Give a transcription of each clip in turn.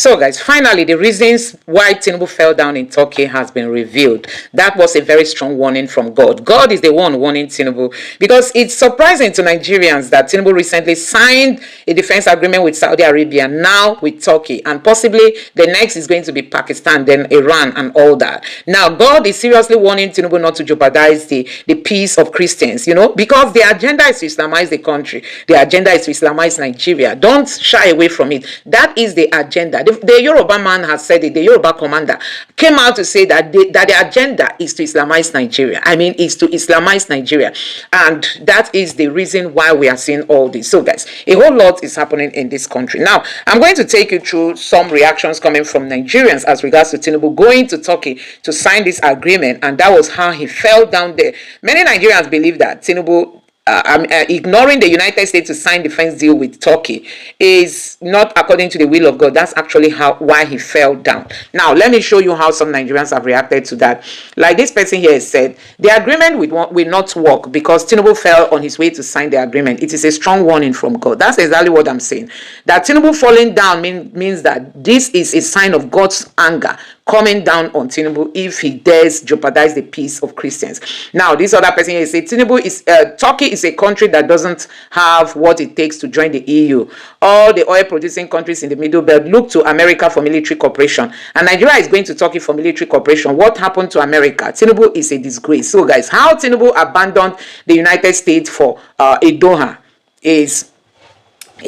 So guys, finally, the reasons why Tinubu fell down in Turkey has been revealed. That was a very strong warning from God. God is the one warning Tinubu, because it's surprising to Nigerians that Tinubu recently signed a defense agreement with Saudi Arabia, now with Turkey, and possibly the next is going to be Pakistan, then Iran, and all that. Now, God is seriously warning Tinubu not to jeopardize the peace of Christians, because the agenda is to Islamize the country. The agenda is to Islamize Nigeria. Don't shy away from it. That is the agenda. The Yoruba man has said it. The Yoruba commander came out to say that the agenda is to Islamize Nigeria. I mean, is to Islamize Nigeria. And that is the reason why we are seeing all this. So guys, a whole lot is happening in this country. Now, I'm going to take you through some reactions coming from Nigerians as regards to Tinubu going to Turkey to sign this agreement, and that was how he fell down there. Many Nigerians believe that Tinubu ignoring the United States to sign defense deal with Turkey is not according to the will of God. That's actually why he fell down. Now, let me show you how some Nigerians have reacted to that. Like this person here said, the agreement will not work because Tinubu fell on his way to sign the agreement. It is a strong warning from God. That's exactly what I'm saying. That Tinubu falling down means that this is a sign of God's anger coming down on Tinubu if he dares jeopardize the peace of Christians. Now, this other person here says Turkey is a country that doesn't have what it takes to join the EU. All the oil producing countries in the Middle Belt look to America for military cooperation, and Nigeria is going to Turkey for military cooperation. What happened to America? Tinubu is a disgrace. So guys, how Tinubu abandoned the United States for a Doha is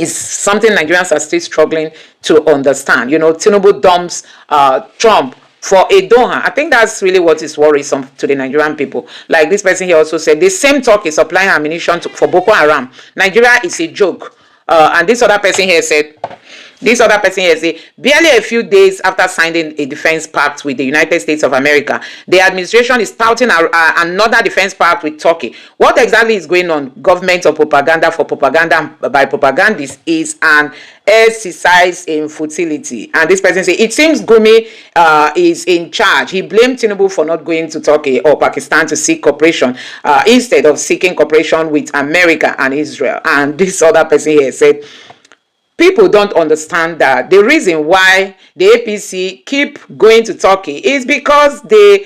something Nigerians are still struggling to understand. Tinubu dumps Trump for a Doha. I think that's really what is worrisome to the Nigerian people. Like this person here also said, the same Turkey supplying ammunition for Boko Haram. Nigeria is a joke. And this other person here said, barely a few days after signing a defense pact with the United States of America, the administration is touting another defense pact with Turkey. What exactly is going on? Government or propaganda for propaganda by propagandists is an exercise in futility. And this person says, it seems Gumi is in charge. He blamed Tinubu for not going to Turkey or Pakistan to seek cooperation instead of seeking cooperation with America and Israel. And this other person here said, people don't understand that the reason why the APC keep going to Turkey is because the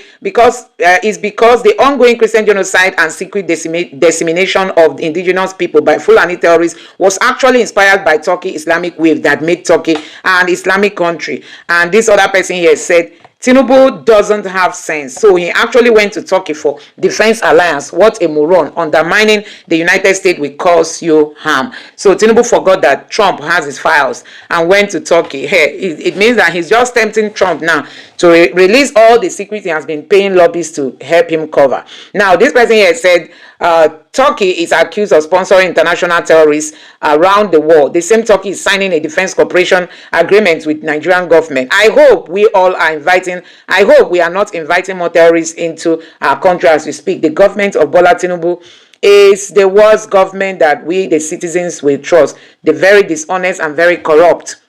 ongoing Christian genocide and secret dissemination of the indigenous people by Fulani terrorists was actually inspired by Turkey Islamic wave that made Turkey an Islamic country. And this other person here said, Tinubu doesn't have sense. So he actually went to Turkey for defense alliance. What a moron. Undermining the United States will cause you harm. So Tinubu forgot that Trump has his files and went to Turkey. Hey, it means that he's just tempting Trump now to release all the secrets he has been paying lobbyists to help him cover. Now, this person here said, Turkey is accused of sponsoring international terrorists around the world. The same Turkey is signing a defense cooperation agreement with Nigerian government. I hope we are not inviting more terrorists into our country as we speak. The government of Bola Tinubu is the worst government that we, the citizens, will trust. The very dishonest and very corrupt.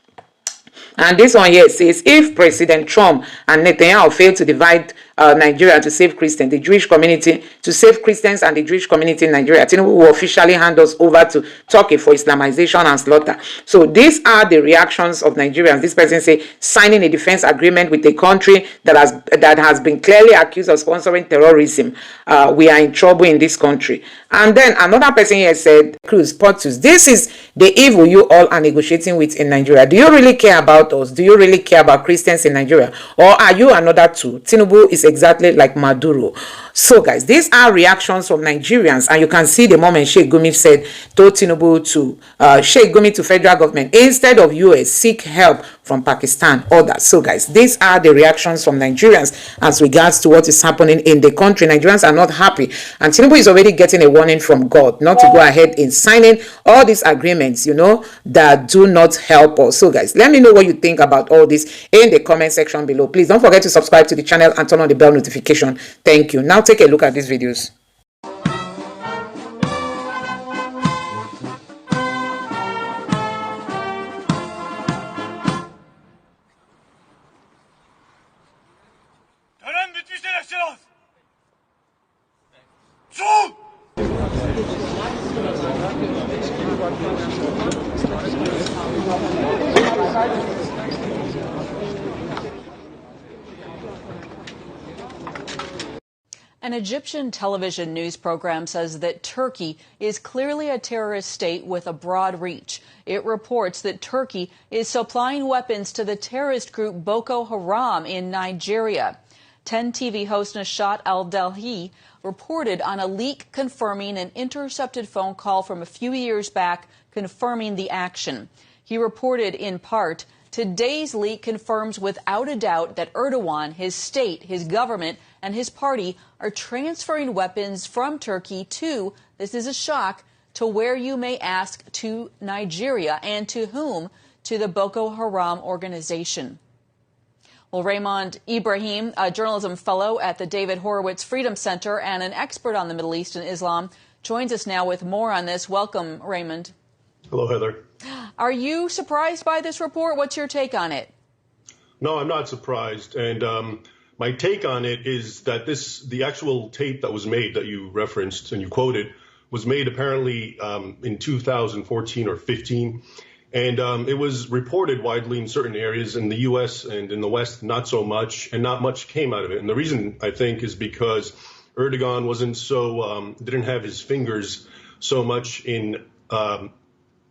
And this one here says, if President Trump and Netanyahu fail to divide Nigeria to save Christians, the Jewish community, to save Christians and the Jewish community in Nigeria, Tinubu will officially hand us over to Turkey for Islamization and slaughter. So these are the reactions of Nigerians. This person say, signing a defense agreement with a country that has been clearly accused of sponsoring terrorism. We are in trouble in this country. And then another person here said, Cruz, Portus, this is the evil you all are negotiating with in Nigeria. Do you really care about us? Do you really care about Christians in Nigeria? Or are you another two? Tinubu is exactly like Maduro. So guys, these are reactions from Nigerians, and you can see the moment Sheikh Gumi said, told Tinubu to Sheikh Gumi to federal government, instead of US, seek help from Pakistan, others. So guys, these are the reactions from Nigerians as regards to what is happening in the country. Nigerians are not happy, and Tinubu is already getting a warning from God not to go ahead in signing all these agreements, that do not help us. So guys, let me know what you think about all this in the comment section below. Please don't forget to subscribe to the channel and turn on the bell notification. Thank you. Now take a look at these videos. An Egyptian television news program says that Turkey is clearly a terrorist state with a broad reach. It reports that Turkey is supplying weapons to the terrorist group Boko Haram in Nigeria. 10 TV host Nashat Al-Delhi reported on a leak confirming an intercepted phone call from a few years back confirming the action. He reported in part, "Today's leak confirms without a doubt that Erdogan, his state, his government, and his party are transferring weapons from Turkey to, this is a shock, to where you may ask, to Nigeria. And to whom? To the Boko Haram organization." Well, Raymond Ibrahim, a journalism fellow at the David Horowitz Freedom Center and an expert on the Middle East and Islam, joins us now with more on this. Welcome, Raymond. Hello, Heather. Are you surprised by this report? What's your take on it? No, I'm not surprised. And my take on it is that the actual tape that was made that you referenced and you quoted was made apparently in 2014 or 15. And it was reported widely in certain areas in the U.S. and in the West, not so much, and not much came out of it. And the reason, I think, is because Erdogan wasn't didn't have his fingers so much in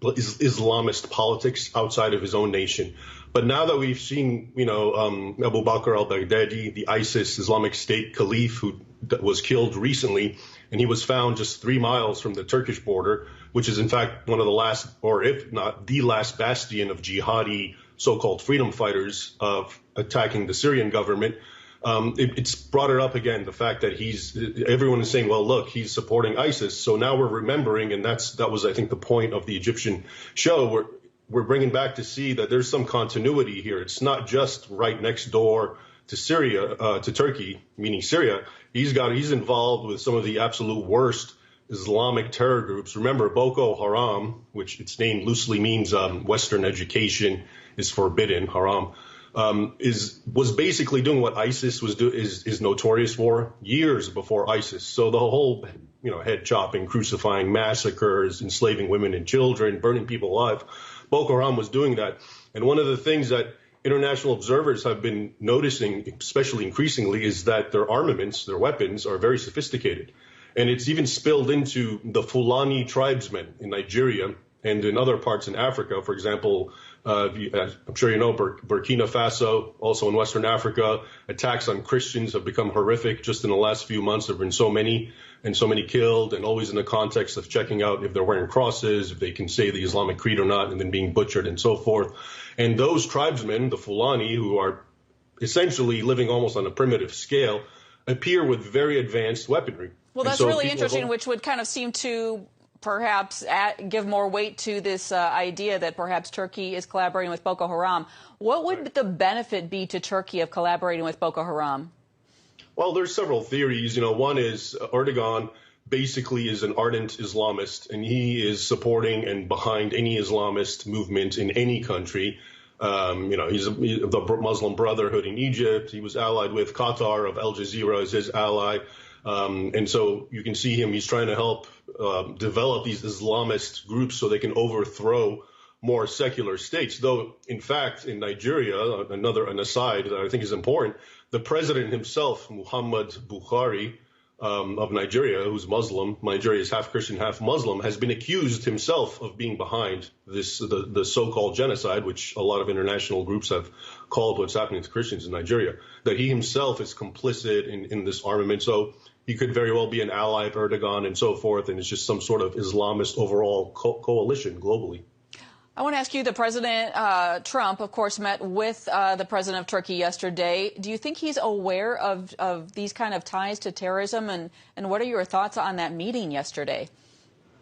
Islamist politics outside of his own nation. But now that we've seen, Abu Bakr al-Baghdadi, the ISIS Islamic State caliph who was killed recently, and he was found just 3 miles from the Turkish border, which is in fact one of the last, or if not the last bastion of jihadi so-called freedom fighters of attacking the Syrian government. It's brought it up again, the fact that everyone is saying, well, look, he's supporting ISIS. So now we're remembering, and that was, I think, the point of the Egyptian show. We're bringing back to see that there's some continuity here. It's not just right next door to Syria, to Turkey, meaning Syria. He's involved with some of the absolute worst Islamic terror groups. Remember, Boko Haram, which its name loosely means Western education is forbidden, haram. Was basically doing what ISIS is notorious for years before ISIS. So the whole, head chopping, crucifying, massacres, enslaving women and children, burning people alive. Boko Haram was doing that. And one of the things that international observers have been noticing, especially increasingly, is that their armaments, their weapons, are very sophisticated. And it's even spilled into the Fulani tribesmen in Nigeria and in other parts in Africa. For example, I'm sure you know, Burkina Faso, also in Western Africa, attacks on Christians have become horrific. Just in the last few months, there have been so many killed, and always in the context of checking out if they're wearing crosses, if they can say the Islamic creed or not, and then being butchered and so forth. And those tribesmen, the Fulani, who are essentially living almost on a primitive scale, appear with very advanced weaponry. Well, that's really interesting, which would kind of seem to perhaps give more weight to this idea that perhaps Turkey is collaborating with Boko Haram. What would the benefit be to Turkey of collaborating with Boko Haram? Well, there's several theories. One is Erdogan basically is an ardent Islamist, and he is supporting and behind any Islamist movement in any country. He's the Muslim Brotherhood in Egypt. He was allied with Qatar of Al Jazeera as his ally. And so you can see him, he's trying to help develop these Islamist groups so they can overthrow more secular states. Though, in fact, in Nigeria, an aside that I think is important, the president himself, Muhammad Buhari, of Nigeria, who's Muslim, Nigeria is half Christian, half Muslim, has been accused himself of being behind the so-called genocide, which a lot of international groups have called what's happening to Christians in Nigeria, that he himself is complicit in this armament. So he could very well be an ally of Erdogan and so forth, and it's just some sort of Islamist overall coalition globally. I want to ask you, the President Trump, of course, met with the President of Turkey yesterday. Do you think he's aware of these kind of ties to terrorism? And what are your thoughts on that meeting yesterday?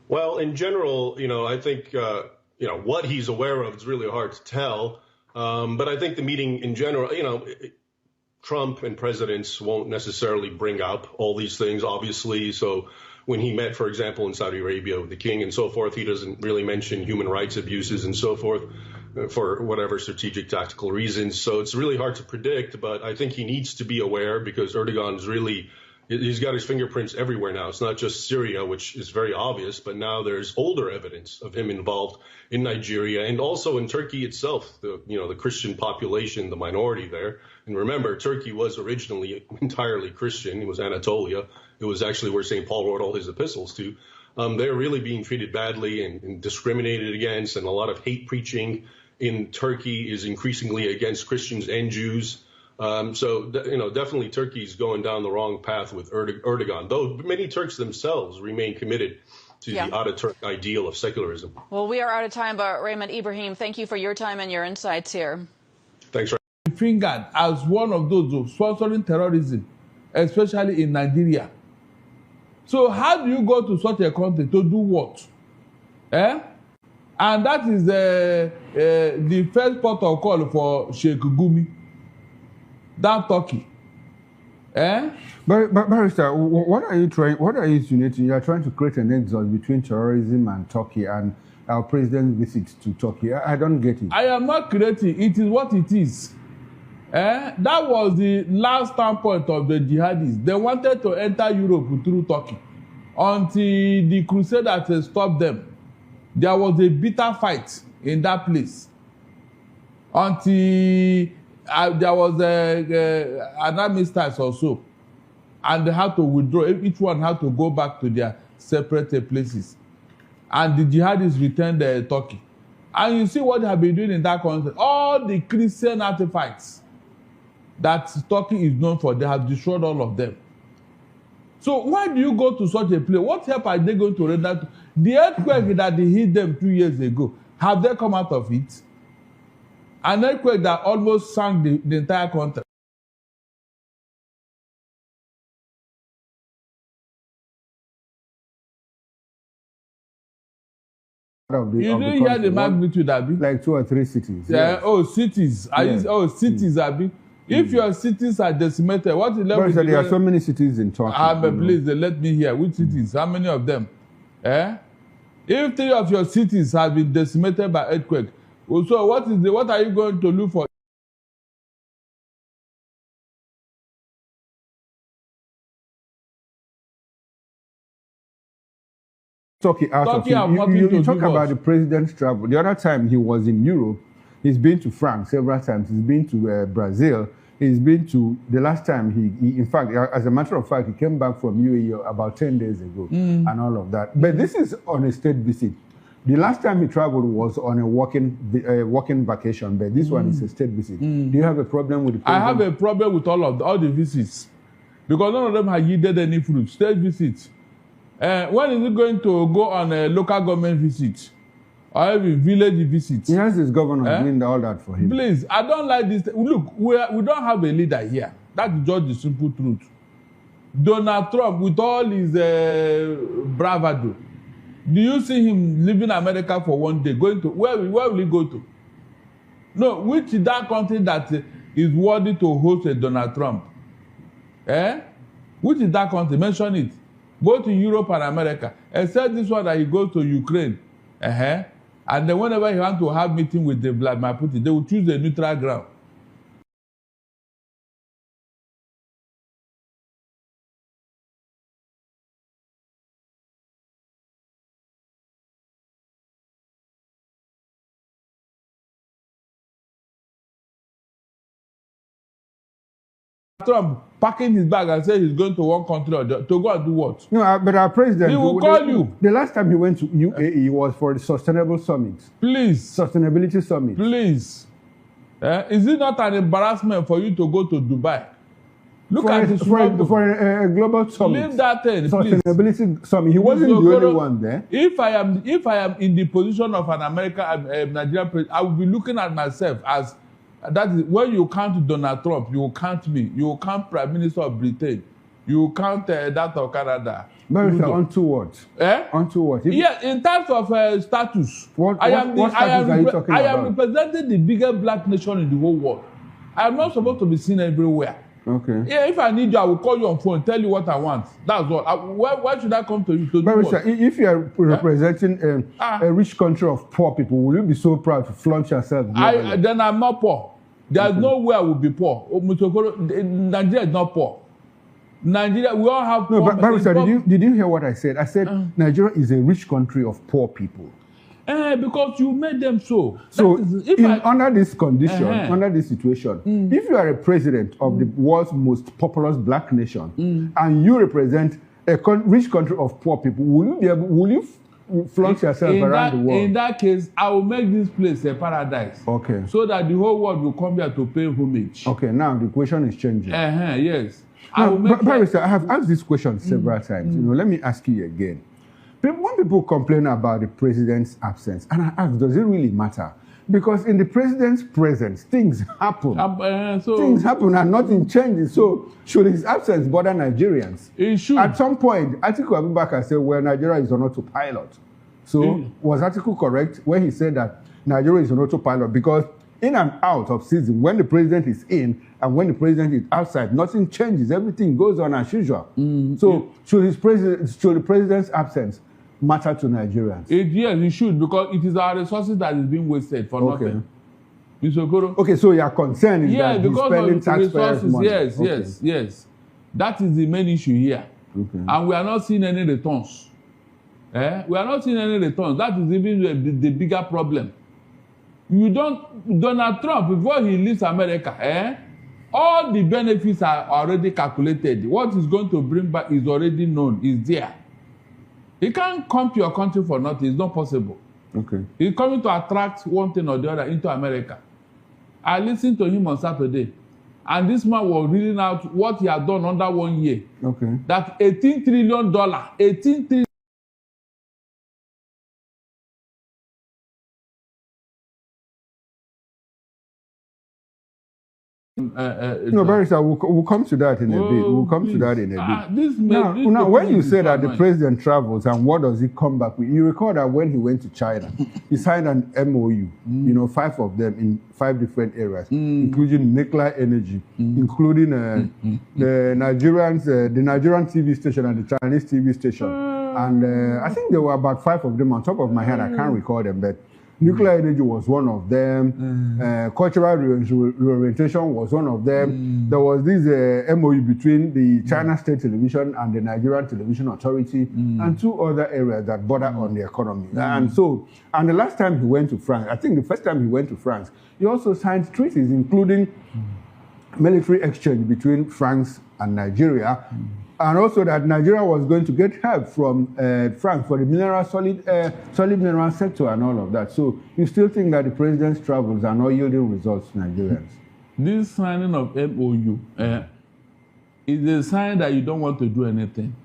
Well, in general, I think, what he's aware of is really hard to tell. But I think the meeting in general, Trump and presidents won't necessarily bring up all these things, obviously. So when he met, for example, in Saudi Arabia with the king and so forth, he doesn't really mention human rights abuses and so forth for whatever strategic tactical reasons. So it's really hard to predict, but I think he needs to be aware because Erdogan is really He's got his fingerprints everywhere now. It's not just Syria, which is very obvious, but now there's older evidence of him involved in Nigeria and also in Turkey itself, the Christian population, the minority there. And remember, Turkey was originally entirely Christian. It was Anatolia. It was actually where St. Paul wrote all his epistles to. They're really being treated badly and discriminated against, and a lot of hate preaching in Turkey is increasingly against Christians and Jews. Definitely Turkey's going down the wrong path with Erdogan, though many Turks themselves remain committed to the Ataturk ideal of secularism. Well, we are out of time, but Raymond Ibrahim, thank you for your time and your insights here. Thanks, Ray. Fingered as one of those sponsoring terrorism, especially in Nigeria. So how do you go to such a country to do what? And that is the first port of call for Sheikh Gumi. That Turkey. But Barrister, what are you insinuating? You are trying to create an nexus between terrorism and Turkey and our president's visit to Turkey. I don't get it. I am not creating. It is what it is. That was the last standpoint of the jihadists. They wanted to enter Europe through Turkey until the Crusaders stopped them. There was a bitter fight in that place until there was an armistice or so, and they had to withdraw. Each one had to go back to their separate places, and the jihadists returned Turkey. And you see what they have been doing in that country. All the Christian artifacts that Turkey is known for, they have destroyed all of them. So why do you go to such a place? What help are they going to render? The earthquake that they hit them 2 years ago, have they come out of it? An earthquake that almost sank the entire country. You didn't hear the magnitude, Abi? Like 2 or 3 cities. Yeah. Yes. Cities. Cities, Abi. If your cities are decimated, what is left? There are so many cities in Turkey. Please, let me hear. Which cities? How many of them? If 3 of your cities have been decimated by earthquake, so what are you going to look for? Turkey out of it. You talk about the president's travel. The other time he was in Europe, he's been to France several times. He's been to Brazil. He's been to, the last time he in fact, as a matter of fact, he came back from UAE about 10 days ago and all of that. But this is on a state visit. The last time he traveled was on a working vacation, but this one is a state visit. Do you have a problem with the president? I have a problem with all the visits because none of them have yielded any fruit. State visits. When is he going to go on a local government visit? Or even village visits? He has his governor doing all that for him. Please, I don't like this. Look, we don't have a leader here. That's just the simple truth. Donald Trump, with all his bravado, do you see him leaving America for one day? Going to where will he go to? No, which is that country that is worthy to host a Donald Trump? Which is that country? Mention it. Go to Europe and America. Except this one that he goes to Ukraine. And then whenever he wants to have meeting with the Vladimir Putin, they will choose a neutral ground. Trump packing his bag and say he's going to one country or to go and do what? No, but our president... He will call you. The last time he went to UAE was for the Sustainable Summit. Please. Sustainability Summit. Please. Is it not an embarrassment for you to go to Dubai? Look at this for a global summit. Leave that in, Sustainability Summit. He wasn't the only one there. If I am in the position of an American Nigerian president, I will be looking at myself as... That is when you count Donald Trump, you count me, you count Prime Minister of Britain, you count that of Canada. Barrister, onto what? Onto what? Yeah, in terms of status. What status are you talking about? I am representing the biggest black nation in the whole world. I am not supposed to be seen everywhere. Okay. Yeah, if I need you, I will call you on phone, tell you what I want. That's all. Why should I come to you to Barrister, do what? if you are representing a rich country of poor people, will you be so proud to flaunt yourself? Then I'm not poor. There's no way I will be poor. Nigeria is not poor. Nigeria, we all have. No, but Barrister, did you hear what I said? I said Nigeria is a rich country of poor people. Because you made them so. So, under this condition, under this situation, if you are a president of the world's most populous black nation and you represent a rich country of poor people, will you flaunt yourself around the world? In that case, I will make this place a paradise. Okay. So that the whole world will come here to pay homage. Okay, now the question is changing. Yes. Barrister, I have asked this question several times. You know, let me ask you again. When people complain about the president's absence, and I ask, does it really matter? Because in the president's presence, things happen. Things happen and nothing changes. So should his absence bother Nigerians? It should. At some point, Atiku Abubakar said, well, Nigeria is on autopilot. So was Atiku correct when he said that Nigeria is on autopilot? Because in and out of season, when the president is in and when the president is outside, nothing changes. Everything goes on as usual. So should the president's absence matter to Nigerians? Yes, it should, because it is our resources that is being wasted for nothing. Mr. Okoro? Okay, so your concern is that he's spending taxpayers' money. Yes. That is the main issue here. And we are not seeing any returns. We are not seeing any returns. That is even the bigger problem. Donald Trump, before he leaves America, all the benefits are already calculated. What he's going to bring back is already known, is there. He can't come to your country for nothing. It's not possible. Okay. He's coming to attract one thing or the other into America. I listened to him on Saturday, and this man was reading out what he had done under 1 year. Okay. That $18 trillion, $18 trillion. No, Barrister, we'll come to that in a bit. We'll come to that in a bit. Now, when you say that the president travels and what does he come back with, you recall that when he went to China, he signed an MOU, 5 of them in 5 different areas, including nuclear energy, including the Nigerian TV station and the Chinese TV station. And I think there were about 5 of them on top of my head. I can't recall them, but nuclear energy was one of them. Cultural reorientation was one of them. There was this MOU between the China State Television and the Nigerian Television Authority and 2 other areas that border on the economy. And the last time he went to France, I think the first time he went to France, he also signed treaties, including military exchange between France and Nigeria. And also that Nigeria was going to get help from France for the solid mineral sector and all of that. So you still think that the president's travels are not yielding results to Nigerians? This signing of MOU is a sign that you don't want to do anything.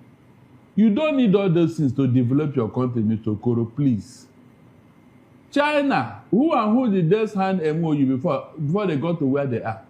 You don't need all those things to develop your country, Mr. Okoro, please. China, who did they sign MOU before they got to where they are?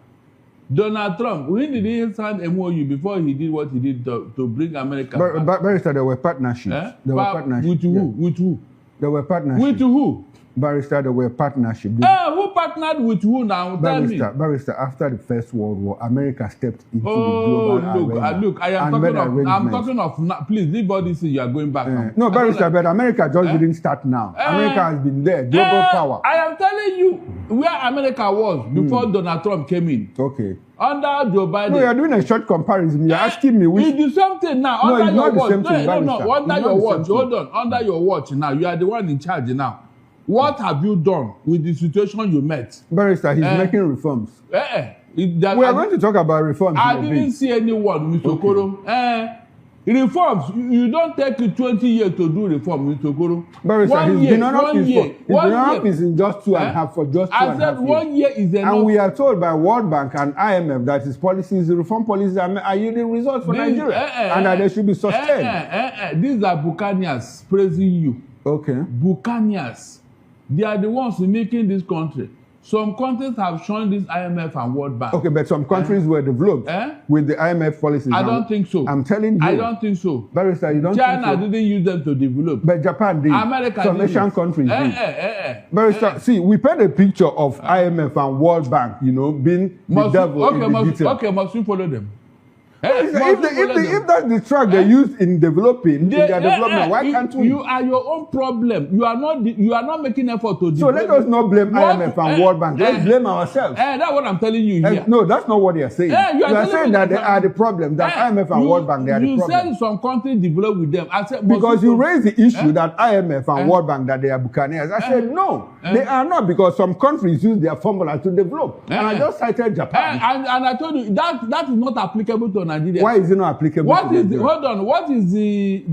Donald Trump, when did he sign MOU before he did what he did to bring America back? Barrister, there were partnerships. There were partnerships. With who? With who? There were partnerships. With who? Barrister, there were partnerships. Who partnered with who now? Barrister, after the First World War, America stepped into the global arena. Look, I'm talking of, please leave all this you are going back now. No, Barrister, but America just didn't start now. America has been there, global power. I am telling you where America was before Donald Trump came in. Okay. Under Joe Biden. No, you're doing a short comparison. You're asking me which... You do something now. No, under your watch. No, under your watch. Hold on. Under your watch now. You are the one in charge now. What have you done with the situation you met? Barrister, he's making reforms. We are going to talk about reforms. I didn't see anyone, Mr. Okoro. Reforms, you don't take 20 years to do reform, Mr. Okoro. Barrister, he's been on office in just 2.5 for just 2.5 years. I said 1 year is enough. And we are told by World Bank and IMF that his policies, reform policies are yielding results for Nigeria and that they should be sustained. These are Buccaneers praising you. Okay. Buccaneers. They are the ones making this country. Some countries have joined this IMF and World Bank. Okay, but some countries were developed with the IMF policies. I don't think so. I'm telling you. I don't think so. Barrister, you don't China think so? didn't use them to develop. But Japan did. America some did. Asian countries did. Barrister, see, we paint a picture of IMF and World Bank, being the devil in the detail. Okay, must we follow them? If that's the track they use in developing, in their development, why can't we? You are your own problem. You are not making effort to. So let us not blame IMF and World Bank. Let's blame ourselves. That's what I'm telling you here. No, that's not what they are saying. You are saying that they are the problem. That IMF and World Bank, they are the problem. You said some countries develop with them. I said because you raised the issue that IMF and World Bank that they are buccaneers. I said no, they are not, because some countries use their formula to develop. And I just cited Japan. And I told you that is not applicable to Nigeria. Why is it not applicable to Nigeria? Hold on. What is the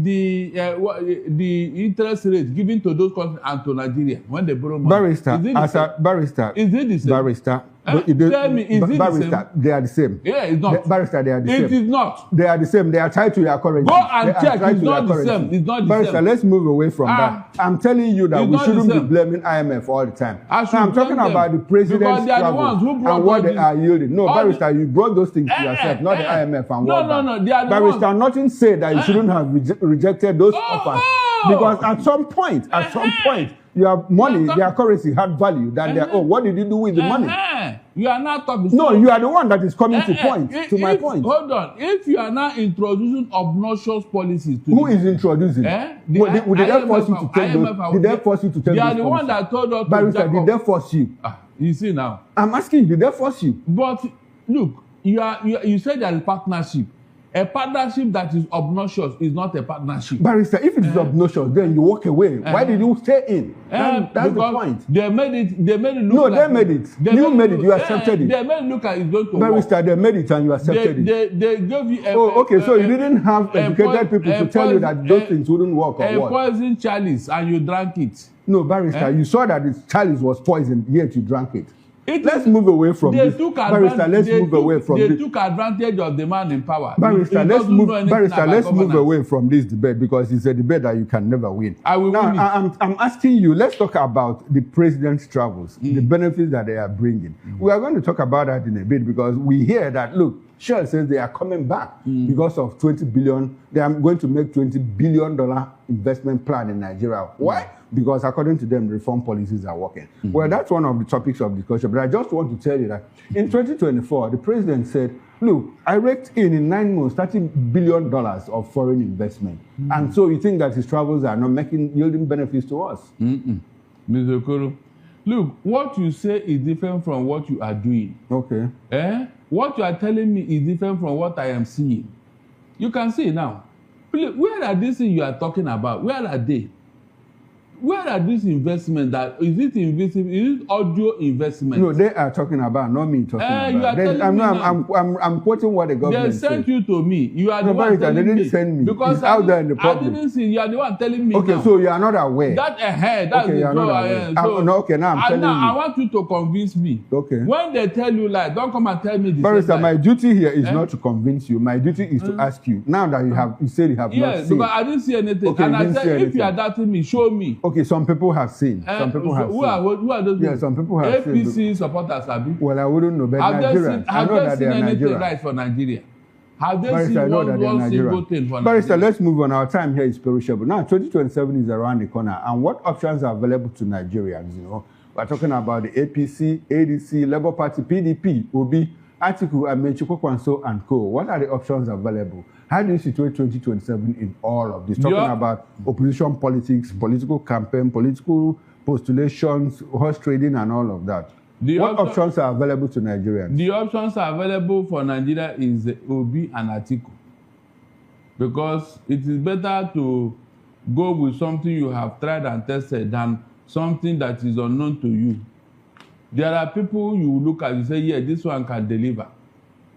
interest rate given to those countries and to Nigeria when they borrow money? Barrister, is it the same? Barrister. Tell me, is it the same? They are the same. Yeah, it's not. Barrister, they are the same. It is not. They are the same. They are tied to your currency. Go and check. It's not the same. It's not the Barrister, same. let's move away from that. I'm telling you that we shouldn't be blaming IMF all the time. I'm talking about the president's travel and what they are yielding. No, Barrister, you brought those things to yourself, not the IMF and World Bank. No, they are the Barrister, ones. nothing said that you shouldn't have rejected those offers. Because at some point, your money, their currency had value than their own. What did you do with the money? You are not talking. No, you are the one that is coming to my point. Hold on. If you are now introducing obnoxious policies to who is introducing? Did they force you to take those? Did they force you to take those? They are the one that told us. Barrister, did they force you? You see now. I'm asking you, did they force you? But look, you said there is partnership. A partnership that is obnoxious is not a partnership. Barrister, if it is obnoxious, then you walk away. Why did you stay in? That's the point. They made it look they made it. You made it. You accepted it. They made it look like it's going to Barrister, work. they made it and you accepted it. They gave you so you didn't have educated people to tell you that those things wouldn't work or what? A poison chalice and you drank it. No, Barrister, you saw that the chalice was poisoned, yet you drank it. Let's move away from this. Barrister, let's move away from this. They took advantage of the man in power. Barrister, let's move away from this debate, because it's a debate that you can never win. I'm asking you, let's talk about the president's travels, the benefits that they are bringing. We are going to talk about that in a bit, because we hear that, look, Shell says they are coming back because of 20 billion. They are going to make $20 billion investment plan in Nigeria. Why? Because according to them, reform policies are working. Well, that's one of the topics of discussion. But I just want to tell you that in 2024, the president said, look, I raked in 9 months, $30 billion of foreign investment. And so you think that his travels are not yielding benefits to us? Mr. Okoro, look, what you say is different from what you are doing. Okay. What you are telling me is different from what I am seeing. You can see now. Where are these things you are talking about? Where are they? Where are these investments? Is it audio investment? No, they are talking about, not me talking about. I'm quoting what the government said. They sent you to me. You are the one telling me. They didn't send me. Because it's out there in the public. I didn't see. You are the one telling me. Okay, now. So you are not aware. That's the now I'm telling you. I want you to convince me. Okay. When they tell you lie, don't come and tell me this. Barrister, my duty here is not to convince you. My duty is to ask you. Now that you said you have not seen. Yes, because I didn't see anything. Okay, and I said, if you are doubting me, show me. Okay, some people have seen. Some people have seen. Who are those people? Yeah, some people have seen. APC supporters, Abi. Well, I wouldn't know, but Nigerians. I know that they are Nigerians. Have they seen anything right for Nigeria? Have they seen one single thing for Nigeria? Barrister, let's move on. Our time here is perishable. Now, 2027 is around the corner. And what options are available to Nigerians? We're talking about the APC, ADC, Labour Party, PDP, Obi, Atiku, Amenchukwu, and co. What are the options available? How do you situate 2027 in all of this? Talking about opposition politics, political campaign, political postulations, horse trading, and all of that. What options are available to Nigerians? The options are available for Nigeria is Obi and Atiku. Because it is better to go with something you have tried and tested than something that is unknown to you. There are people you look at, you say, yeah, this one can deliver.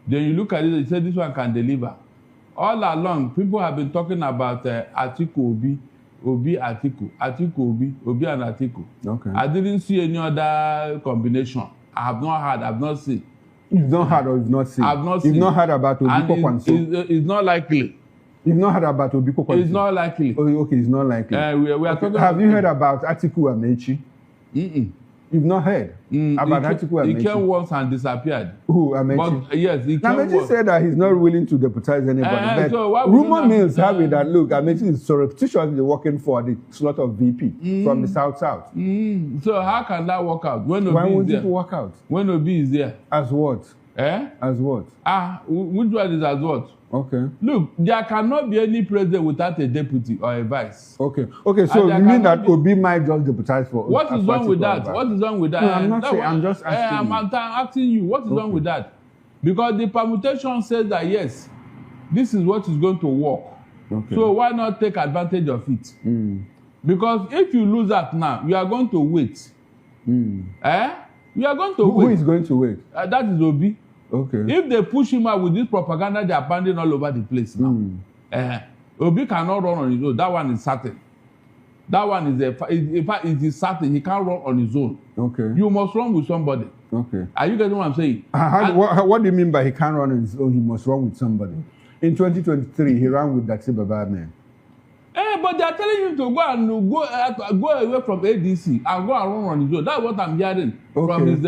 Then you look at it, you say, this one can deliver. All along, people have been talking about Atiku, Obi, Atiku, Obi, Obi and Atiku. Okay. I didn't see any other combination. I have not heard, I've not seen. You've not heard or you've not seen? I've not seen. You've not heard about Obi Kokwanso? It's not likely. You've not heard about Obi Kokwanso? It's not likely. Oh, okay, it's not likely. We are talking have you heard about Atiku Amechi? You've not heard about Atiku Amechi? He came once and disappeared. Who, Amechi? But, yes, he came Amechi once. said that he's not willing to deputize anybody. But rumor mills have it that, look, Amechi is surreptitiously working for the slot of VP from the South. So how can that work out? When Why won't it work out? When Obi is there. As what? As what? Which one is as what? Okay. Look, there cannot be any president without a deputy or a vice. Okay. Okay, so you mean that Obi might just deputize for... What is wrong with that? What is wrong with that? No, I'm not saying, I'm just asking I'm asking you, what is wrong with that? Because the permutation says that, yes, this is what is going to work. Okay. So why not take advantage of it? Because if you lose that now, you are going to wait. You are going to wait. Who is going to wait? That is Obi. Okay. If they push him out with this propaganda, they are banding all over the place now. Obi cannot run on his own. That one is certain. That one is in fact, it is certain. He can't run on his own. Okay. You must run with somebody. Okay. Are you getting what I'm saying? What do you mean by he can't run on his own? He must run with somebody. In 2023, he ran with that Baba man. But they are telling him to go and go away from ADC and go and run on his own. That's what I'm hearing from his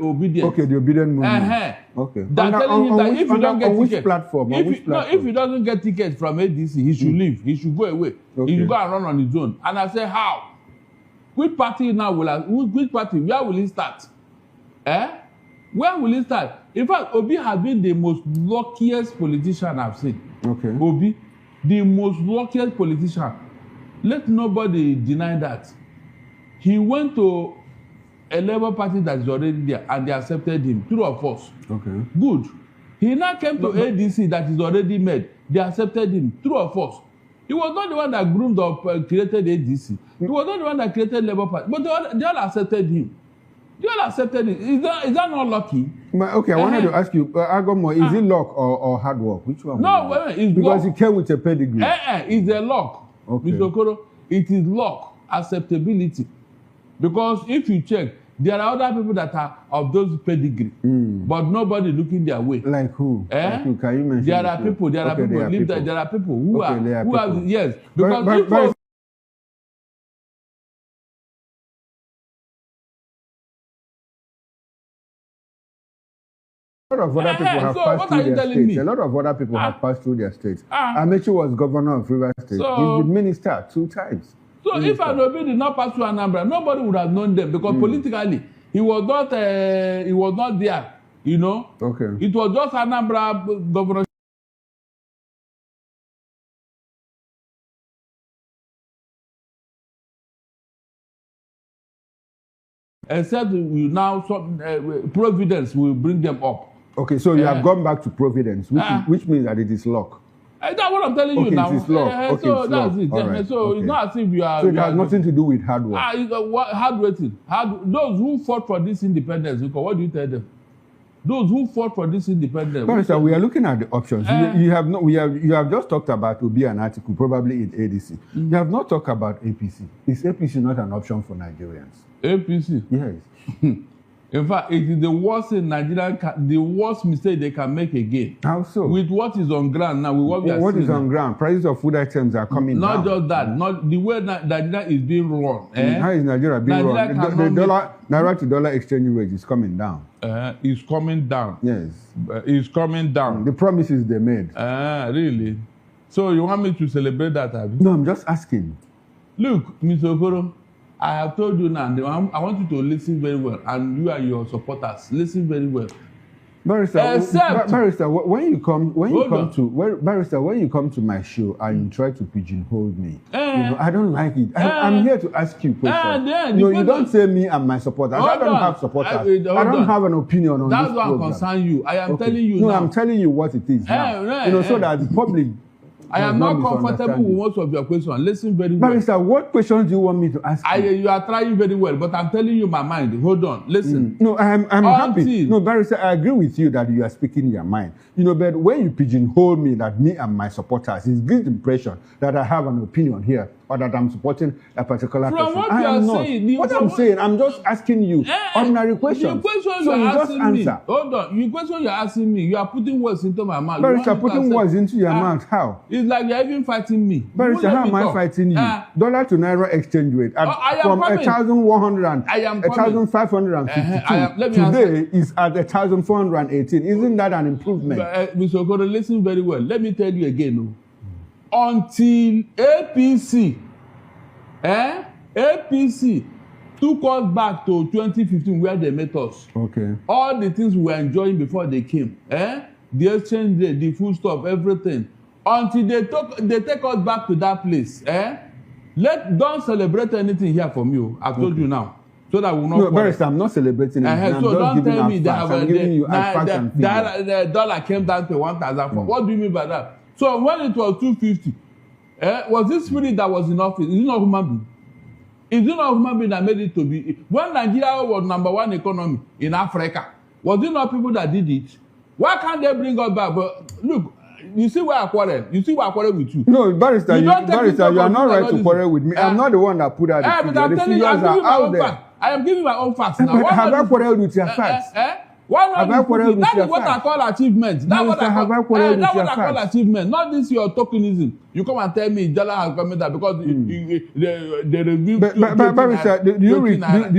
obedience. Okay, the obedient movement. Okay. They're telling him that if you don't get which platform? If he doesn't get tickets from ADC, he should leave. He should go away. He should go and run on his own. And I say, how? Which party now which party? Where will he start? Where will he start? In fact, Obi has been the most luckiest politician I've seen. Okay. Obi, the most luckiest politician. Let nobody deny that. He went to a Labour Party that is already there and they accepted him. True or false? Okay. Good. He now came to ADC that is already made. They accepted him. True or false? He was not the one that groomed up, created ADC. He was not the one that created Labour Party. But they all accepted him. They all accepted it. Is that not lucky? Okay, I wanted to ask you, Agomo, is it luck or hard work? Which one? No, it's because luck. He came with a pedigree. It's a luck. Okay. Mr. Okoro, it is luck, acceptability. Because if you check, there are other people that are of those pedigree, but nobody looking their way. Like who? Like who? Can you mention? There are people. There are people who are yes. Because a lot of other people have passed through their states. A lot of other people have passed through their states. Amechi was governor of Rivers State. He's been minister 2 times. So if Anobi did not pass through Anambra, nobody would have known them because politically he was not there. You know. Okay. It was just Anambra governor. Except we now Providence will bring them up. Okay, so you have gone back to Providence, which means that it is luck. That's what I'm telling you now. It is luck. So that's it. Right. So it's not as if you are. So it has nothing to do with hard work. Hard working. Those who fought for this independence, what do you tell them? Those who fought for this independence. Barrister, we are looking at the options. You have just talked about Obi an article, probably in ADC. You have not talked about APC. Is APC not an option for Nigerians? APC? Yes. In fact, it is the worst in Nigeria, the worst mistake they can make again. How so? With what is on ground now, with what we are seeing. What is on ground? Prices of food items are coming down. Not just that. Not the way Nigeria is being run. How is Nigeria being run? The Naira to dollar exchange rate is coming down. It's coming down. Yes. It's coming down. The promises they made. Really? So you want me to celebrate that, have you? No, I'm just asking. Look, Mr. Okoro, I have told you now, I want you to listen very well, and you and your supporters, listen very well. Barrister, when you come to my show and you try to pigeonhole me, I don't like it. I'm here to ask you questions. You don't say me and my supporters. I don't have supporters. I don't have an opinion on this program. That's what concerns you. I am telling you now. No, I'm telling you what it is now. So that the public. I am not comfortable with most of your questions. Listen very well. Barrister, what questions do you want me to ask you? You are trying very well, but I'm telling you my mind. Hold on. Listen. No, I'm happy. No, Barrister, I agree with you that you are speaking your mind. But when you pigeonhole me that me and my supporters, it gives the impression that I have an opinion here or that I'm supporting a particular person. From what you are saying. What I'm saying, I'm just asking you ordinary questions. The question you are asking me. Hold on. The question you are asking me, you are putting words into my mouth. Barrister, putting words into your mouth, how? It's like you're even fighting me. Barrister, how am I fighting you? Dollar to Naira exchange rate from 1,552 today is at 1,418. Isn't that an improvement? Mr. Okoro, listen very well. Let me tell you again. Until APC took us back to 2015 where they met us. Okay. All the things we were enjoying before they came, the exchange rate, the food stuff, everything, until they take us back to that place, don't celebrate anything here from you. I've told you now, so that we'll not. No, Barrister, I'm not celebrating anything. So don't tell me that I'm giving you facts and figures. The dollar came down to 1,000. What do you mean by that? So when it was 250, was this spirit that was in office? Is it not human being? Is it not human being that made it to be? When Nigeria was #1 economy in Africa, was it not people that did it? Why can't they bring us back? But look, you see where I quarrel. You see where I quarrel with you. No, Barrister, you are not right to quarrel with me. I'm not the one that put out the figure. But I'm telling you, I'm giving my own facts. I am giving my own facts now. Have I quarreled with your facts? Why not? Have I quarreled with your facts? That is what I call achievement. That's what I call achievement. Not this your tokenism. You come and tell me dollar has come down because they reviewed. But Barrister, do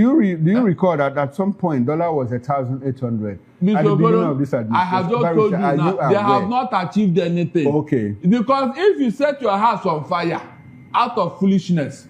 you recall that at some point dollar was 1,800 at the beginning of this administration? I have just told you now. They have not achieved anything. Okay. Because if you set your house on fire out of foolishness,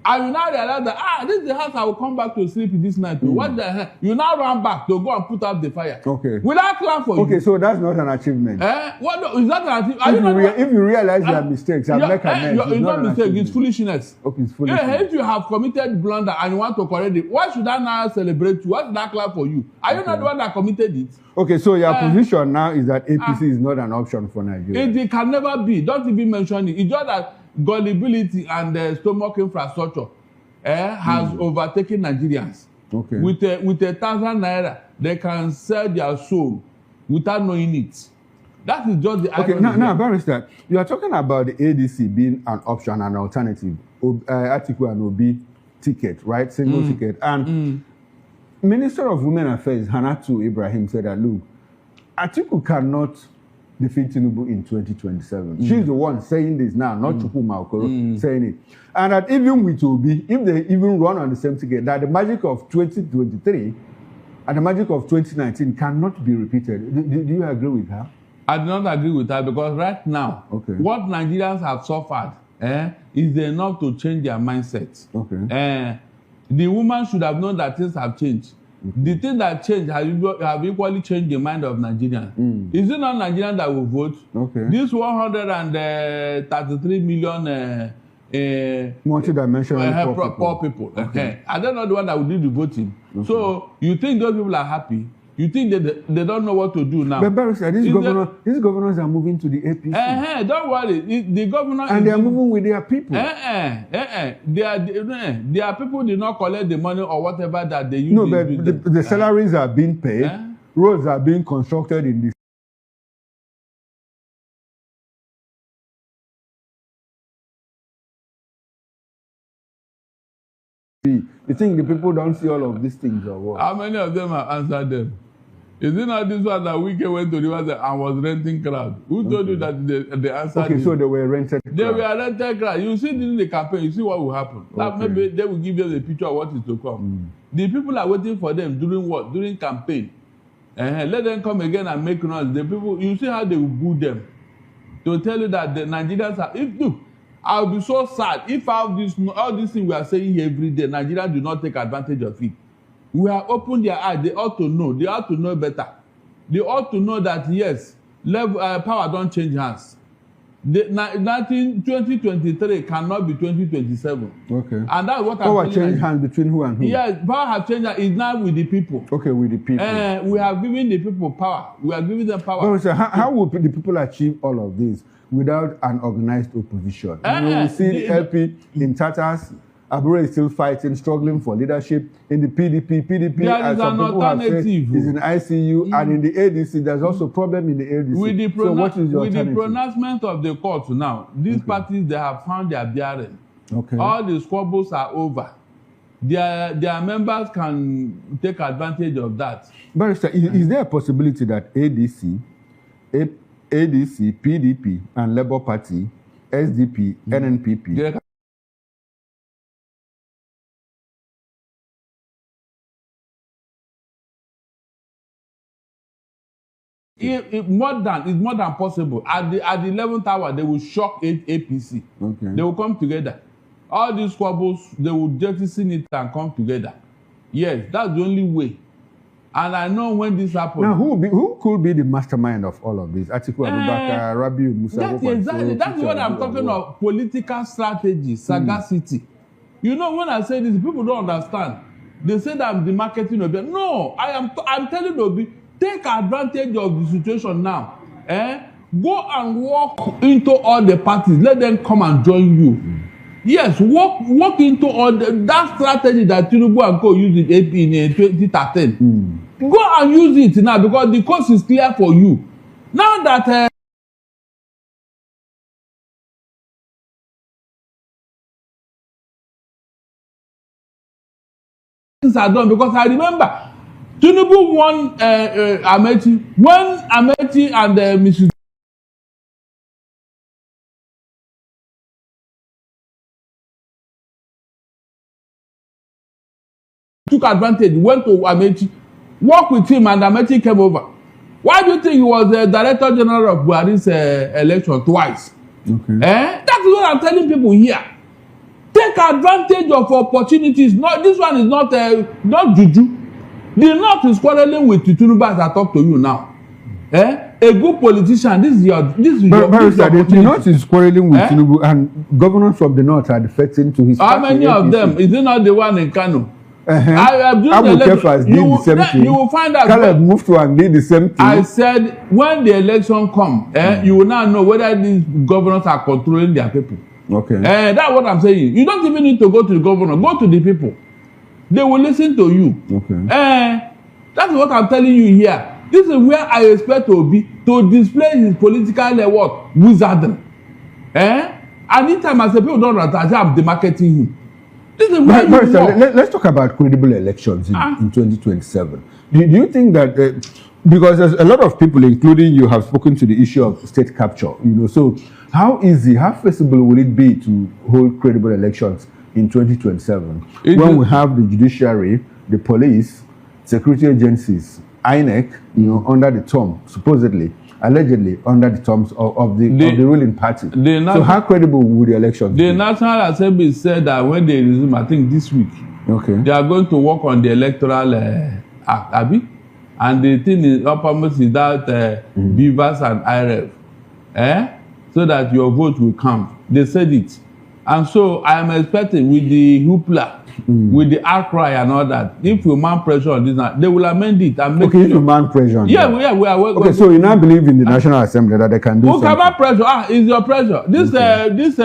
I will now realize that this is the house I will come back to sleep this night. What the hell? You now run back to go and put out the fire. Okay. Without plan for you. Okay, so that's not an achievement. What is that an achievement? If you realize your mistakes and make amends, it's not mistake. It's foolishness. Okay, it's foolishness. If you have committed blunder and you want to correct it, why should I now celebrate you? Why should I clap for you? Are you not the one that committed it? Okay, so your position now is that APC is not an option for Nigeria. It can never be. Don't even mention it. It's just that gullibility and stomach infrastructure has overtaken Nigerians. Okay. With 1,000 naira, they can sell their soul without knowing it. That is just the irony. Okay, now, Barrister, you are talking about the ADC being an option, an alternative, Atiku and Obi ticket, right? Single ticket. And Minister of Women Affairs, Hannatu Ibrahim, said that, look, Atiku cannot defeat Tinubu in 2027. She's the one saying this now, not Chukwuma Okoro saying it. And that even with Obi, if they even run on the same ticket, that the magic of 2023 and the magic of 2019 cannot be repeated. Do you agree with her? I do not agree with her because right now, what Nigerians have suffered is enough to change their mindset. Okay. The woman should have known that things have changed. The thing that changed have equally changed the mind of Nigerians. Is it not Nigerians that will vote? Okay. This 133 million multidimensional poor people. Okay. I don't know the one that will do the voting. Okay. So you think those people are happy? You think they don't know what to do now? But Barrister, these governors are moving to the APC. Don't worry. The governor and they are moving with their people. Their people did not collect the money or whatever that they use. No, but the salaries are being paid. Roads are being constructed in this. You think the people don't see all of these things or what? How many of them have answered them? Is it not this one that Wike went to the one and was renting crowd? Who told you that they answered? Okay, so they were rented crowd. They were rented crowd. You see during the campaign, you see what will happen. Like maybe they will give you a picture of what is to come. The people are waiting for them during what? During campaign. Let them come again and make noise. The people, you see how they will boo them. To tell you that the Nigerians are, look, I'll be so sad if all these things we are saying here every day, Nigerians do not take advantage of it. We have opened their eyes. They ought to know. They ought to know better. They ought to know that, yes, power don't change hands. 2023 cannot be 2027. Okay. And that's what power change hands between who and who? Yes, power has changed hands. It's now with the people. Okay, with the people. We have given the people power. We are giving them power. So how will the people achieve all of this without an organized opposition? We see the LP in tatters. Abure is still fighting, struggling for leadership. In the PDP, there is an alternative. Is in ICU, and in the ADC, there's also problem in the ADC. So what is your alternative? With the pronouncement of the court now, these parties, they have found their bearing. Okay. All the squabbles are over. Their members can take advantage of that. Barrister, is there a possibility that ADC, PDP, and Labour Party, SDP, NNPP, it's more than possible. At the 11th hour, they will shock APC. Okay. They will come together. all these squabbles, they will jettison it and come together. Yes, that's the only way. And I know when this happens. Now, who could be the mastermind of all of this? Atiku Abubakar, Rabiu Musa. Exactly. That's what I'm talking of. Political strategy, sagacity. You know, when I say this, people don't understand. They say that I'm demarketing Obi. No, I'm telling Obi, take advantage of the situation now. Go and walk into all the parties. Let them come and join you. Yes, walk into all that strategy that Tinubu and Co used in 2013. Go and use it now because the course is clear for you. Now that things are done, because I remember Tinubu won Amechi when Amechi and Mrs. took advantage, went to Amechi, worked with him, and Amechi came over. Why do you think he was the Director General of Buhari's election twice? Okay. That is what I'm telling people here. Take advantage of opportunities. Not this one is not juju. The North is quarreling with Tinubu as I talk to you now. A good politician. This is your opportunity. The North is quarreling with Tinubu, and governors from the North are defecting to his party. How many of them? Is it not the one in Kanu? You will find out. Caleb moved to and did the same thing. I said when the election come, you will now know whether these governors are controlling their people. Okay. That's what I'm saying. You don't even need to go to the governor. Go to the people. They will listen to you. Okay. That's what I'm telling you here. This is where I expect Obi to display his political wizardry. Anytime I say people don't understand, I'm demarketing him. This is where let's talk about credible elections in 2027. Do you think that because there's a lot of people, including you, have spoken to the issue of state capture, so how feasible will it be to hold credible elections in 2027 when we have the judiciary, the police, security agencies, INEC, under the term, supposedly, allegedly under the terms of the ruling party? So how credible would the elections be? The National Assembly said that when they resume, I think this week, they are going to work on the electoral act, Abi? And the thing is, uppermost is that Beavers and IREF, so that your vote will count. They said it. And so I am expecting with the hoopla, with the outcry and all that, if you mount pressure on this, they will amend it and make if you mount pressure on we are. Okay, so you now believe in the National Assembly that they can do something? Who can mount pressure? It's your pressure. This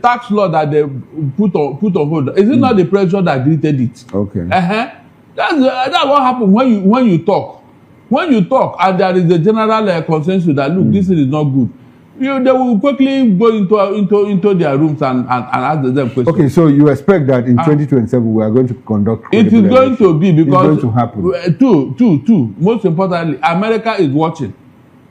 tax law that they put on hold, is it not the pressure that greeted it? Okay. That's what happens when you talk. When you talk and there is a general consensus that look, this is not good. They will quickly go into their rooms and ask them questions. Okay, so you expect that in 2027 we are going to conduct. It is going to be because it's going to happen. Two. Most importantly, America is watching.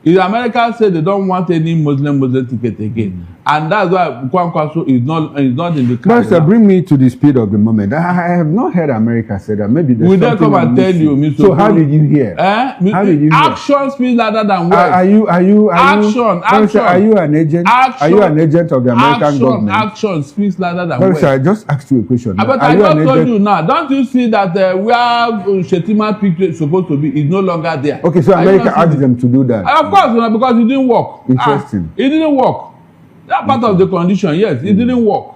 If America said they don't want any Muslim ticket again, and that's why Kwankwaso is not in the country. Pastor, bring me to the speed of the moment. I have not heard America say that. Maybe there's something. Will they come and tell you, Mr. So how did you hear? How did you hear? Action speaks louder than words. Are you action? Are you an agent? Action. Are you an agent of the American government? Action speaks louder than words. I just asked you a question. But I just told you now. Don't you see that where Shetima picture is supposed to be is no longer there? Okay, so America asked them to do that. Of course, because it didn't work. Interesting. It didn't work. That part of the condition, yes, it didn't work.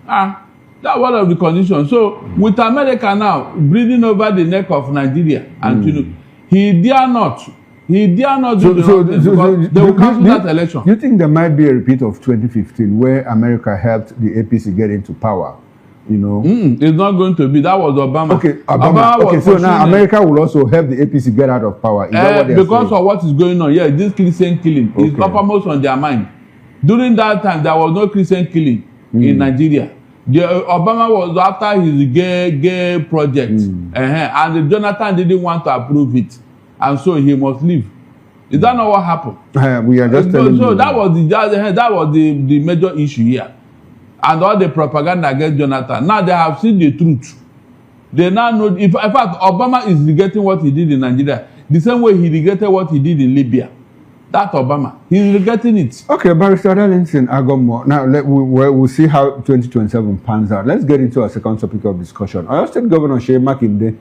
That one of the conditions. So with America now breathing over the neck of Nigeria and Tinubu, he dare not do because they will cancel that election. Do you think there might be a repeat of 2015 where America helped the APC get into power? It's not going to be. That was Obama. Okay, Obama okay, so now America will also help the APC get out of power. Is that what because saying? Of what is going on. Yeah, this Christian killing is uppermost on their mind. During that time, there was no Christian killing in Nigeria. Obama was after his gay project, and Jonathan didn't want to approve it, and so he must leave. Is that not what happened? We are just telling you. So that was the major issue here. And all the propaganda against Jonathan. Now they have seen the truth. They now know. In fact, Obama is regretting what he did in Nigeria, the same way he regretted what he did in Libya. that Obama. He's regretting it. Okay, Barrister Darlington Agommo. Now we'll see how 2027 pans out. Let's get into our second topic of discussion. Our State Governor Seyi Makinde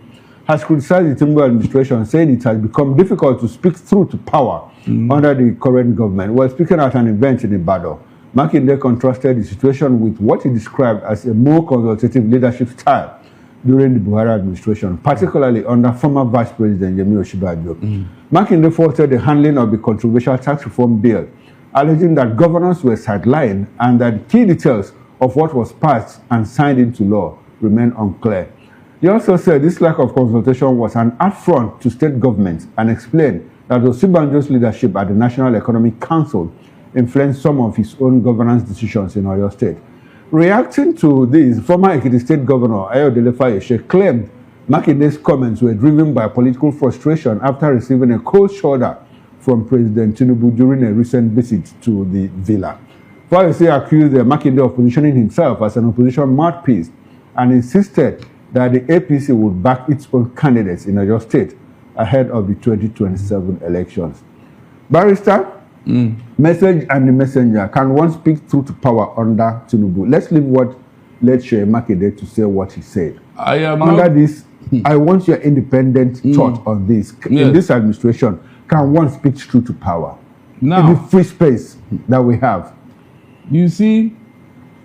has criticized the Tinubu administration, saying it has become difficult to speak through to power under the current government. While speaking at an event in Ibadan, Makinde contrasted the situation with what he described as a more consultative leadership style during the Buhari administration, particularly under former Vice President Yemi Osinbajo. Makinde faulted the handling of the controversial tax reform bill, alleging that governors were sidelined and that key details of what was passed and signed into law remain unclear. He also said this lack of consultation was an affront to state governments and explained that Osinbajo's leadership at the National Economic Council influenced some of his own governance decisions in Oyo State. Reacting to this, former Ekiti State Governor Ayodele Fayose claimed Makinde's comments were driven by political frustration after receiving a cold shoulder from President Tinubu during a recent visit to the villa. Fayose accused Makinde of positioning himself as an opposition mouthpiece and insisted that the APC would back its own candidates in Oyo State ahead of the 2027 elections. Barrister, message and the messenger. Can one speak through to power under Tinubu? Let's leave what led Seyi Makinde to say what he said. This, I want your independent thought on this. Yes. In this administration, can one speak through to power? Now, in the free space that we have. You see,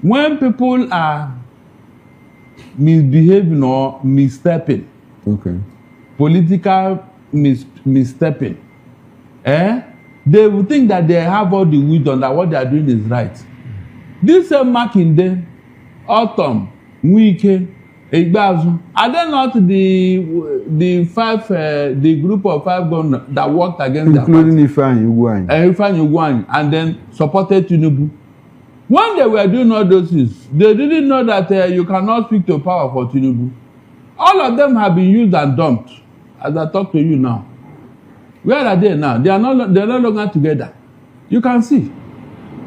when people are misbehaving or misstepping, political misstepping, they will think that they have all the wisdom, that what they are doing is right. This Makinde, Autumn, Wike, Igbazu, are they not the group of 5 governors that worked against them? Including Ifeanyi Ugwuanyi, and then supported Tinubu. When they were doing all those things, they didn't know that you cannot speak to power for Tinubu. All of them have been used and dumped, as I talk to you now. Where are they now? They're no longer together. You can see.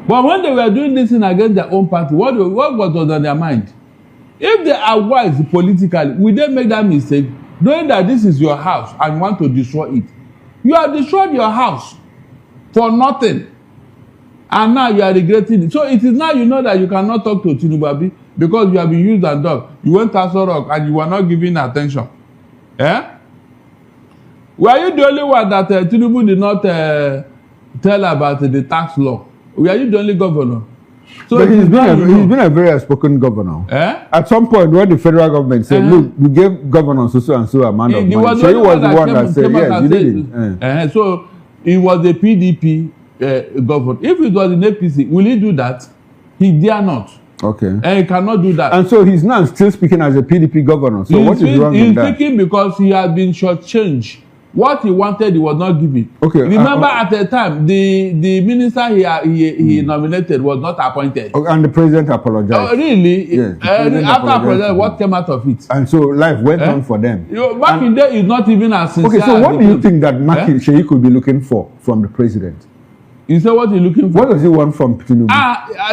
But when they were doing this thing against their own party, what was on their mind? If they are wise politically, will they make that mistake, knowing that this is your house and want to destroy it? You have destroyed your house for nothing. And now you are regretting it. So it is now you know that you cannot talk to Tinubu because you have been used and done. You went to Aso Rock and you were not giving attention. Were you the only one that Tinubu did not tell about the tax law? Were you the only governor? So but he's been a very outspoken governor. At some point, when the federal government said, look, we gave governors so and so amount of money. So he was the one that said, yes, you did it. So it was the PDP governor. If it was in APC, will he do that? He dare not. Okay. And he cannot do that. And so he's now still speaking as a PDP governor. So what is wrong with that? He's speaking because he has been shortchanged. What he wanted, he was not given. Okay. Remember, at the time, the minister he nominated was not appointed. Okay, and the president apologized. Oh, really? Yes. After apologizing, what came out of it? And so life went on for them. Back in there, is not even as sincere. Okay, so what do you think that Seyi could be looking for from the president? You say what he's looking for? What does he want from Tinubu?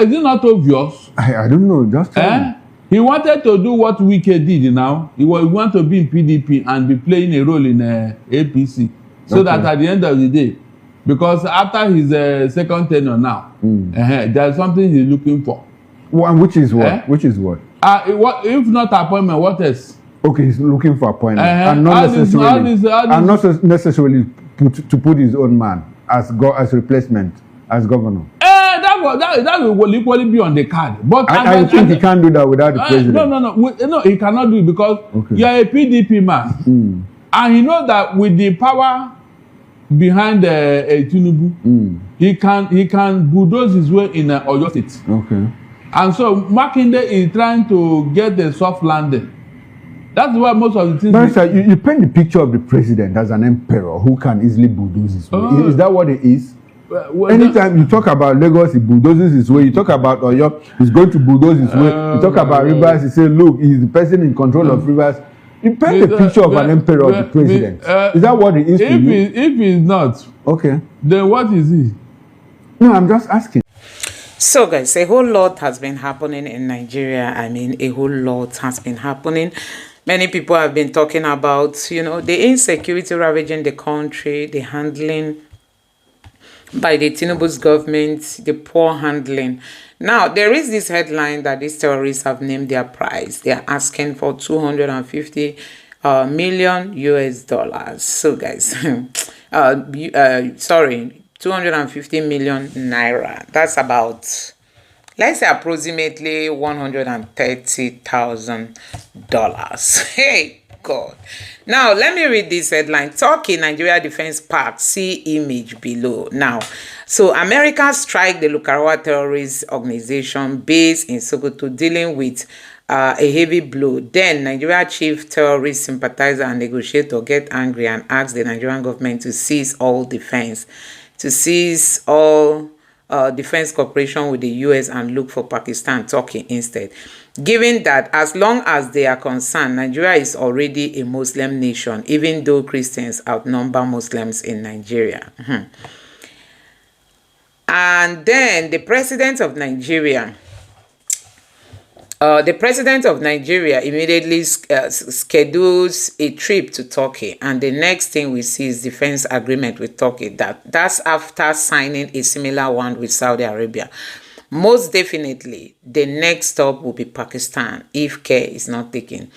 Is it not obvious? I don't know. Just tell me. He wanted to do what Wike did now. He want to be in PDP and be playing a role in APC. So that at the end of the day, because after his second tenure now, there's something he's looking for. Well, and which is what? Which is what? If not appointment, what else? Okay, he's looking for appointment. And not necessarily to put his own man as replacement as governor. That will equally be on the card. But I think he can't do that without the president. No, he cannot do it because you are a PDP man. And he knows that with the power behind Tinubu, he can bulldoze his way in Oyo State. Okay. And so Makinde is trying to get a soft landing. That's why most of the things... But sir, you paint the picture of the president as an emperor who can easily bulldoze his way. Is that what it is? Anytime you talk about Lagos, he bulldozes his way. You talk about Oyo, he's going to bulldoze his way. You talk about Rivers, he say, look, he's the person in control of Rivers. You paint the picture of an emperor of the president. Is that what it is to you? If he's not, okay, then what is he? No, I'm just asking. So guys, a whole lot has been happening in Nigeria. I mean, a whole lot has been happening. Many people have been talking about, the insecurity ravaging the country, the handling by the Tinubu's government, the poor handling. Now, there is this headline that these terrorists have named their price. They are asking for 250 million US dollars. So, guys, sorry, 250 million naira. That's about, let's say, approximately $130,000. Hey, God. Now, let me read this headline. Turkey, Nigeria Defense Pact. See image below. Now, so America strike the Lukarawa terrorist organization based in Sokoto, dealing with a heavy blow. Then, Nigeria chief terrorist sympathizer and negotiator get angry and ask the Nigerian government to cease all defense, defense cooperation with the US and look for Pakistan, Turkey instead. Given that, as long as they are concerned, Nigeria is already a Muslim nation, even though Christians outnumber Muslims in Nigeria. And then the president of Nigeria immediately schedules a trip to Turkey, and the next thing we see is defense agreement with Turkey. That's after signing a similar one with Saudi Arabia. Most definitely, the next stop will be Pakistan if care is not taken.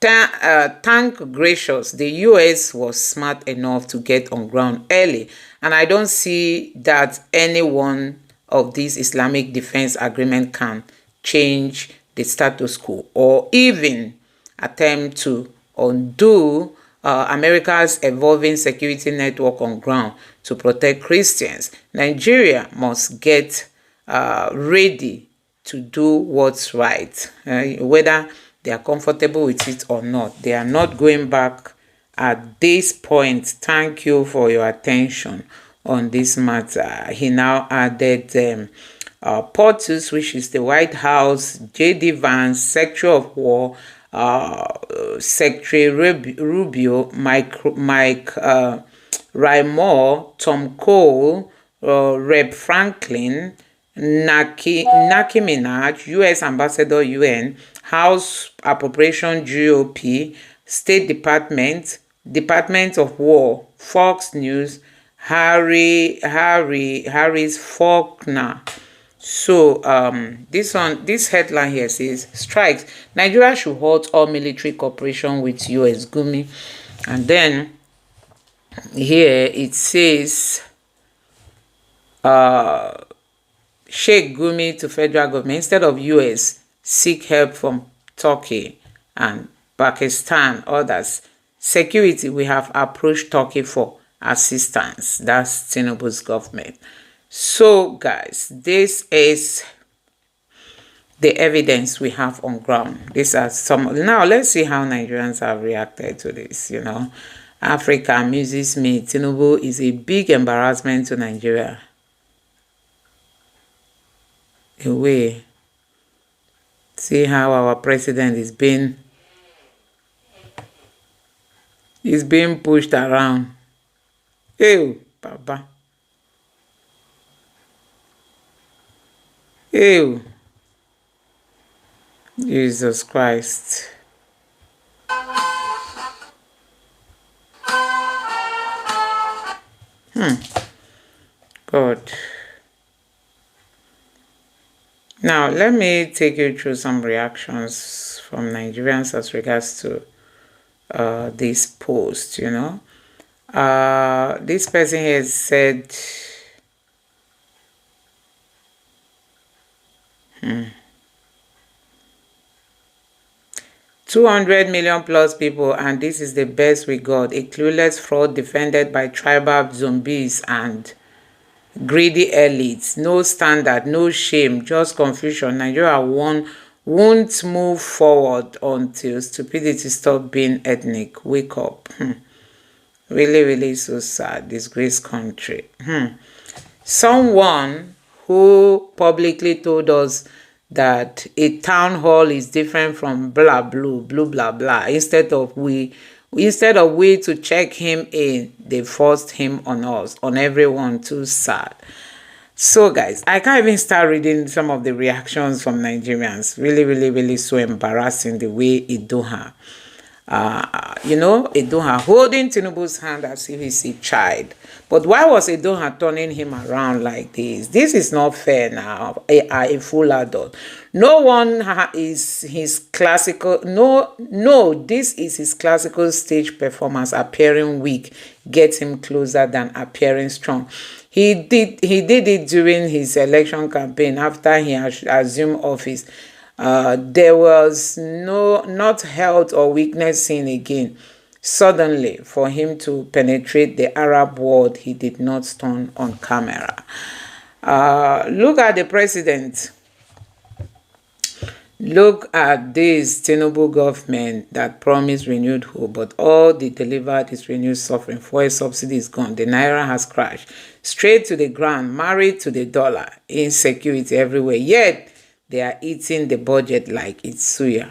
Thank gracious, the US was smart enough to get on ground early, and I don't see that any one of these Islamic defense agreement can change the status quo or even attempt to undo America's evolving security network on ground to protect Christians. Nigeria must get ready to do what's right, whether they are comfortable with it or not. They are not going back at this point. Thank you for your attention on this matter. He now added POTUS, which is the White House, J.D. Vance, Secretary of War, Secretary Rubio, Mike Raymore, Tom Cole, Rep. Franklin, Naki Minaj, U.S. Ambassador UN, House Appropriation GOP, State Department, Department of War, Fox News, Harris Faulkner. So this headline here says strikes. Nigeria should halt all military cooperation with US Gumi. And then here it says Sheikh Gumi to federal government, instead of US, seek help from Turkey and Pakistan, others. Security, we have approached Turkey for assistance. That's Tinubu's government. So, guys, this is the evidence we have on ground. These are some. Now, let's see how Nigerians have reacted to this. You know, Africa amuses me. Tinubu is a big embarrassment to Nigeria. Away. See how our president is being pushed around. Ew, Papa. Ew. Jesus Christ. God. Now, let me take you through some reactions from Nigerians as regards to this post, you know. This person has said, 200 million plus people, and this is the best we got. A clueless fraud defended by tribal zombies and greedy elites. No standard, no shame, just confusion. Nigeria won't move forward until stupidity stop being ethnic. Wake up. Really, really so sad. Disgraced country. Someone who publicly told us that a town hall is different from blah blah. Instead of we to check him in, they forced him on us, on everyone. Too sad. So, guys, I can't even start reading some of the reactions from Nigerians. Really, really, really so embarrassing the way it do her. Edoha holding Tinubu's hand as if he's a child. But why was Edoha turning him around like this? This is not fair now. A full adult. No one is his classical. No, this is his classical stage performance. Appearing weak gets him closer than appearing strong. He did it during his election campaign after he assumed office. There was not health or weakness seen again. Suddenly, for him to penetrate the Arab world, he did not stun on camera. Look at the president. Look at this Tinubu government that promised renewed hope, but all they delivered is renewed suffering. Fuel subsidy is gone. The naira has crashed straight to the ground, married to the dollar, insecurity everywhere. Yet, they are eating the budget like it's suya.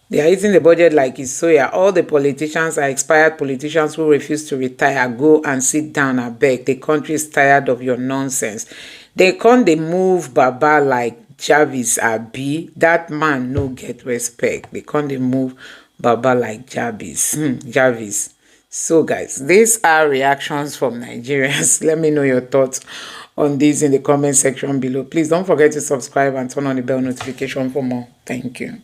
They are eating the budget like it's soya. All the politicians are expired politicians who refuse to retire. Go and sit down and beg. The country is tired of your nonsense. They move Baba like Jarvis Abi. That man no get respect. They move Baba like Jarvis. Jarvis. So guys, these are reactions from Nigerians. Let me know your thoughts on this in the comment section below. Please don't forget to subscribe and turn on the bell notification for more. Thank you.